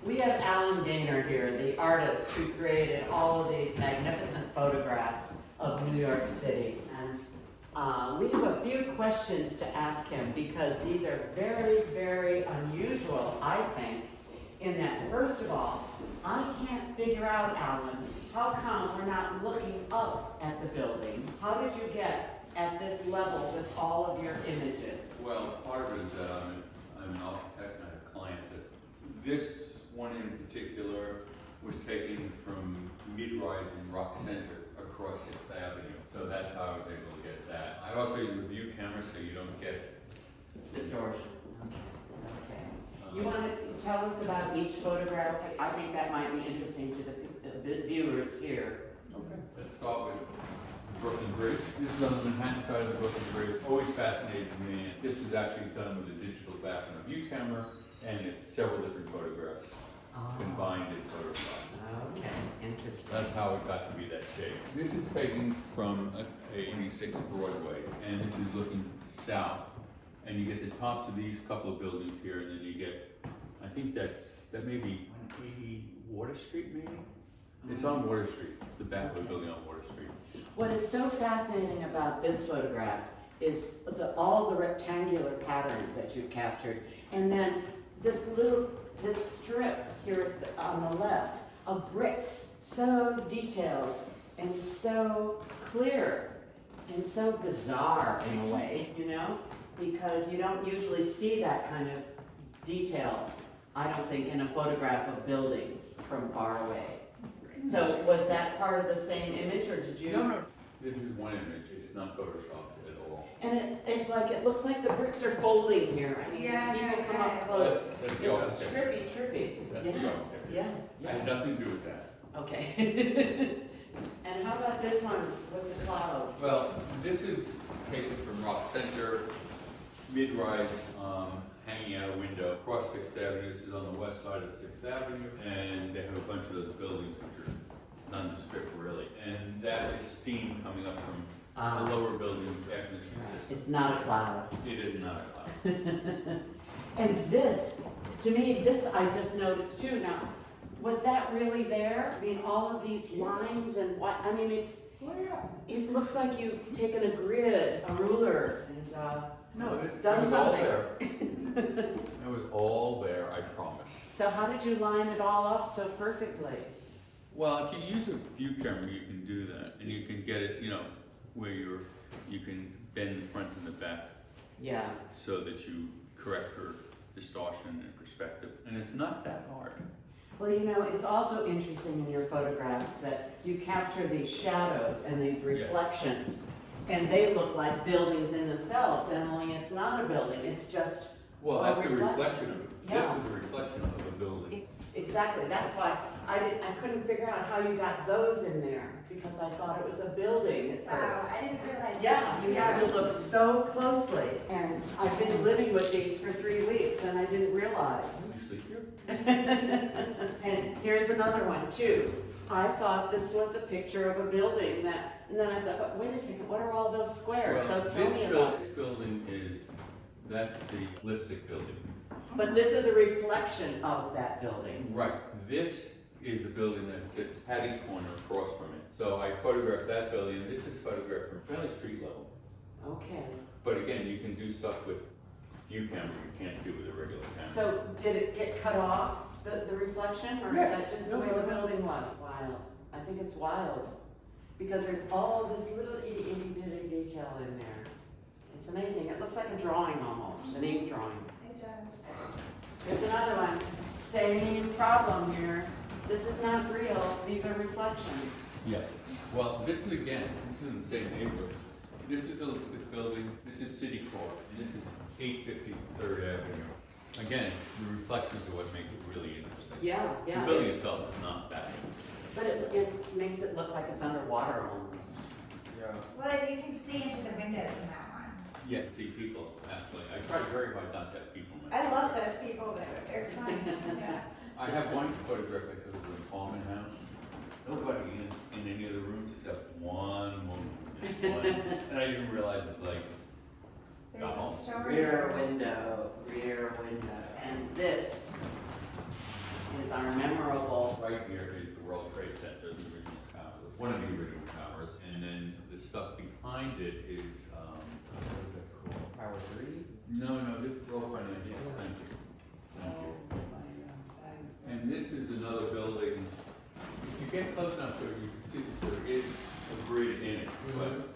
We have Alan Gaynor here, the artist who created all of these magnificent photographs of New York City. And we have a few questions to ask him because these are very, very unusual, I think, in that, first of all, I can't figure out, Alan, how come we're not looking up at the buildings? How did you get at this level with all of your images? Well, part of it is that I'm an architect and I have clients that this one in particular was taken from mid-rise in Rock Center across 6th Avenue. So that's how I was able to get that. I also use a view camera so you don't get Distortion. Okay. You want to tell us about each photograph? I think that might be interesting to the viewers here. Okay. Let's start with Brooklyn Bridge. This is on the Manhattan side of the Brooklyn Bridge. Always fascinated me. This is actually done with a digital back and a view camera, and it's several different photographs combined in photograph. Okay, interesting. That's how it got to be that shape. This is taken from 86 Broadway, and this is looking south. And you get the tops of these couple of buildings here, and then you get, I think that may be 180 Water Street, maybe? It's on Water Street. It's the back of the building on Water Street. What is so fascinating about this photograph is all the rectangular patterns that you've captured, and then this strip here on the left of bricks, so detailed and so clear and so bizarre in a way, you know, because you don't usually see that kind of detail, I don't think, in a photograph of buildings from far away. So was that part of the same image, or did you? No. This is one image. It's not photoshopped at all. And it's like, it looks like the bricks are folding here. I mean, people come up close. That's the It's trippy. That's Yeah. the architect. Yeah. I had nothing to do with that. Okay. And how about this one with the cloud? Well, this is taken from Rock Center, mid-rise, hanging out a window across 6th Avenue. This is on the west side of 6th Avenue, and they have a bunch of those buildings which are nondescript really. And that is steam coming up from the lower buildings, air conditioning system. It's not a cloud. It is not a cloud. And this, to me, this I just noticed too. Now, was that really there? I mean, all of these lines and what, I mean, it looks like you've taken a grid, a ruler, and No, it done was all something. there. It was all there, I promise. So how did you line it all up so perfectly? Well, if you use a view camera, you can do that, and you can get it, you know, where you can bend the front and the back. Yeah. So that you correct her distortion and perspective, and it's not that hard. Well, you know, it's also interesting in your photographs that you capture these shadows and these reflections, and they look like buildings in themselves, and only it's not a building, it's just That's a reflection of it. Yeah. This is a reflection of a building. Exactly, that's why I couldn't figure out how you got those in there, because I thought it was a building at Wow, first. I didn't realize that. Yeah, you had to look so closely, and I've been living with these for 3 weeks, and I didn't realize. You sleep here? And here's another one too. I thought this was a picture of a building and then I thought, but wait a second, what are all those squares? Well, So tell me about this it. building that's the lipstick building. But this is a reflection of that building. Right, this is a building that sits Patty's Corner across from it. So I photographed that building, and this is photographed from fairly street level. Okay. But again, you can do stuff with view camera you can't do with a regular camera. So did it get cut off, the reflection, or Yes. is that just the way the building was? Wild. I think it's wild. Because there's all this little itty bitty detail in there. It's amazing. It looks like a drawing almost, an ink drawing. It does. Here's another one. Same problem here. This is not real. These are reflections. Yes. Well, this is in the same neighborhood. This is the lipstick building, this is City Court, and this is 850 3rd Avenue. Again, the reflections are what make it really interesting. Yeah, yeah. The building itself is not bad. But it makes it look like it's underwater almost. Yeah. Well, you can see into the windows in that one. Yes, see people, actually. I tried very hard not to have people. I love those people, they're fun. Yeah. I have one photograph I took of the Palmer House. Nobody in any of the rooms except one woman. And I didn't realize it like There's a story. Rear window. And this is one of the original towers, and then the stuff behind it is, what is that called? Power 3? No, this is all financial, thank you. Thank you. And this is another building, if you get close enough to it, you can see that there is a grid in it, but,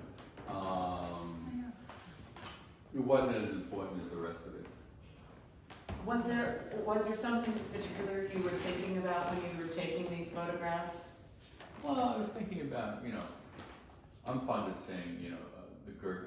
it wasn't as important as the rest of it. Was there something particular you were thinking about when you were taking these photographs? Well, I was thinking about, I'm fond of saying, the Goethe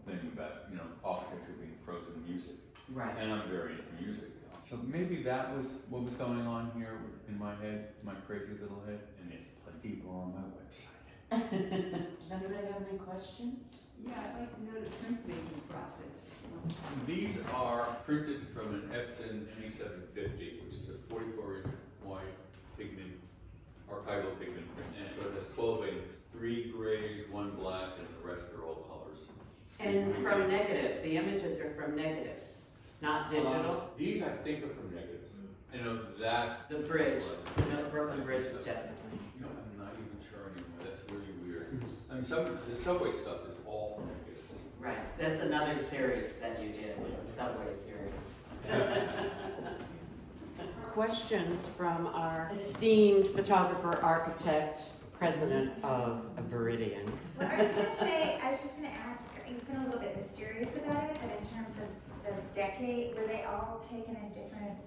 thing about, architecture being frozen music. Right. And I'm very into music. So maybe that was what was going on here in my head, my crazy little head, and there's plenty more on my website. Does anybody have any questions? Yeah, I'd like to know the printmaking process. These are printed from an Epson ME750, which is a 44-inch wide pigment, archival pigment print. And so it has 12 inks, 3 grays, 1 black, and the rest are all colors. And it's from negatives, the images are from negatives, not digital? These I think are from negatives. I know that. The bridge, the broken bridge is definitely. I'm not even sure anymore, that's really weird. I mean, the subway stuff is all from negatives. Right, that's another series that you did, was the Subway series. Questions from our esteemed photographer, architect, president of Viridian. Well, I was just gonna ask, you've been a little bit mysterious about it, but in terms of the decade, were they all taken in different?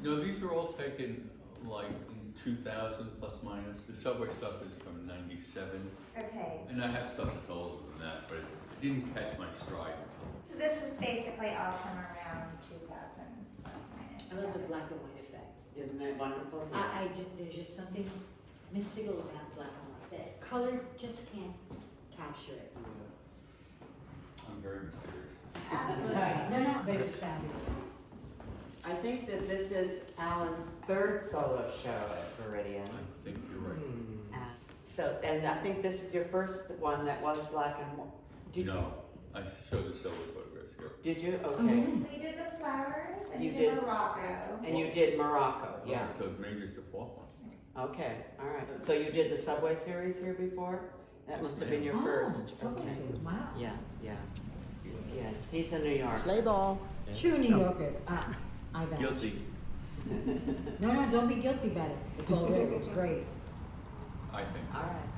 No, these were all taken like in 2000 plus minus. The subway stuff is from 97. Okay, And I have stuff that's older than that, but it didn't catch my stride. so this is basically all from around 2000 plus minus. I love the black and white effect. Isn't that wonderful? There's just something mystical about black and white. That color just can't capture it. I'm very mysterious. Absolutely. No, but it's fabulous. I think that this is Alan's third solo show at Viridian. I think you're right. So, and I think this is your first one that was black and white. No, I showed the silver photographs here. Did you? Okay. We did the flowers and You you did did. Morocco. And you did Morocco, yeah. So maybe it's the fourth one. Okay, all right. So you did the Subway series here before? That must have been your first. Subway Okay. series, wow. Yeah, yeah. Yes, he's in New York. Play ball. True New Yorker. I vouch. Guilty, No, don't be guilty about it. It's all good. It's great. I think. All right.